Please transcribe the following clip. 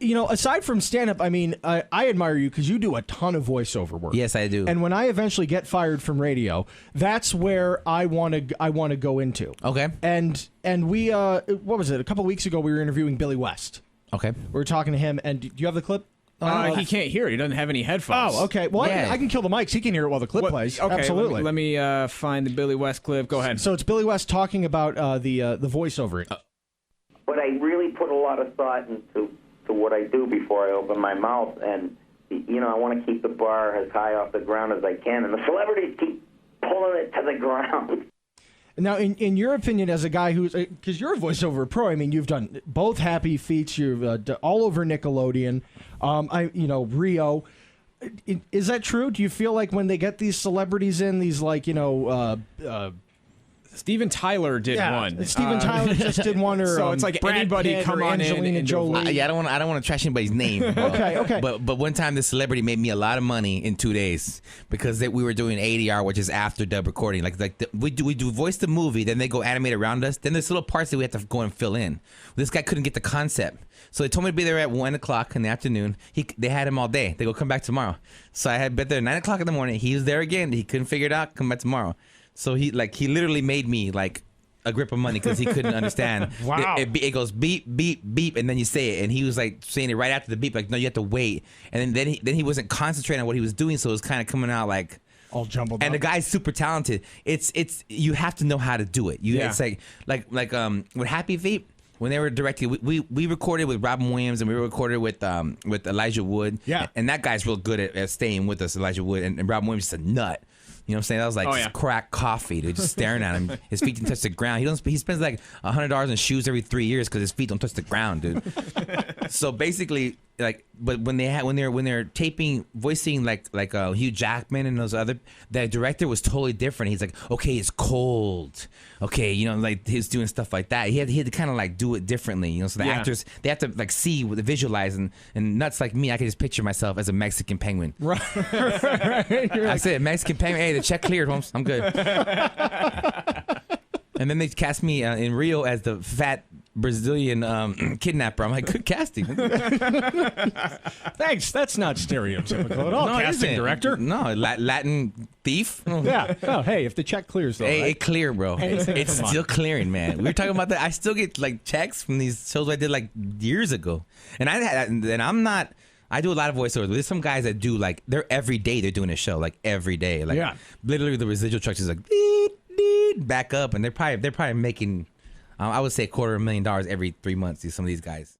aside from stand-up, I mean, I admire you because you do a ton of voiceover work. Yes, I do. And when I eventually get fired from radio, that's where I want to go into. Okay. And we, what was it? A couple of weeks ago, we were interviewing Billy West. Okay. We were talking to him, and do you have the clip? He can't hear it. He doesn't have any headphones. Oh, okay. Well, Yeah. I can kill the mics. He can hear it while the clip plays. Okay, Absolutely. Let me find the Billy West clip. Go ahead. So it's Billy West talking about the voiceover. But I really put a lot of thought into what I do before I open my mouth, and I want to keep the bar as high off the ground as I can, and the celebrities keep pulling it to the ground. Now, in your opinion, as a guy who's, because you're a voiceover pro, I mean, you've done both Happy Feets, you've done all over Nickelodeon, Rio. Is that true? Do you feel like when they get these celebrities in, these Steven Tyler did one. Steven Tyler just did one, or so it's like Brad anybody Pitt come or on in Angelina and Jolie. I don't want to trash anybody's name. Okay. But one time, this celebrity made me a lot of money in 2 days because we were doing ADR, which is after dub recording. We do voice the movie, then they go animate around us. Then there's little parts that we have to go and fill in. This guy couldn't get the concept, so they told me to be there at 1 o'clock in the afternoon. They had him all day. They go, come back tomorrow. So I had been there at 9 o'clock in the morning. He was there again. He couldn't figure it out. Come back tomorrow. So he literally made me a grip of money because he couldn't understand. Wow. It goes beep, beep, beep, and then you say it. And he was saying it right after the beep, no, you have to wait. And then he wasn't concentrating on what he was doing, so it was kind of coming out all jumbled and up. the guy's super talented. It's you have to know how to do it. It's like with Happy Feet, when they were directing, we recorded with Robin Williams and we recorded with Elijah Wood. Yeah. And that guy's real good at staying with us, Elijah Wood, and Robin Williams is a nut. You know what I'm saying? That was just crack coffee, dude. Just staring at him. His feet didn't touch the ground. He spends like $100 on shoes every 3 years because his feet don't touch the ground, dude. So basically, but when they're taping voicing like Hugh Jackman and those other, the director was totally different. He's like, okay, it's cold. Okay, he's doing stuff like that. He had to kind of do it differently, so the actors, they have to see, visualize, and nuts like me, I can just picture myself as a Mexican penguin. Right. I said Mexican penguin. Hey, the check cleared, Holmes. I'm good. And then they cast me in Rio as the fat Brazilian kidnapper. I'm like, good casting. Thanks. That's not stereotypical at all, casting director. No, Latin thief. Yeah. Oh, hey, if the check clears, though. Hey, right? it clear, bro. It's still clearing, man. We were talking about that. I still get checks from these shows I did years ago, and I'm not. I do a lot of voiceovers. There's some guys that do they're every day they're doing a show every day. Literally the residual trucks is beep, beep, back up, and they're probably making I would say $250,000 every 3 months. Some of these guys.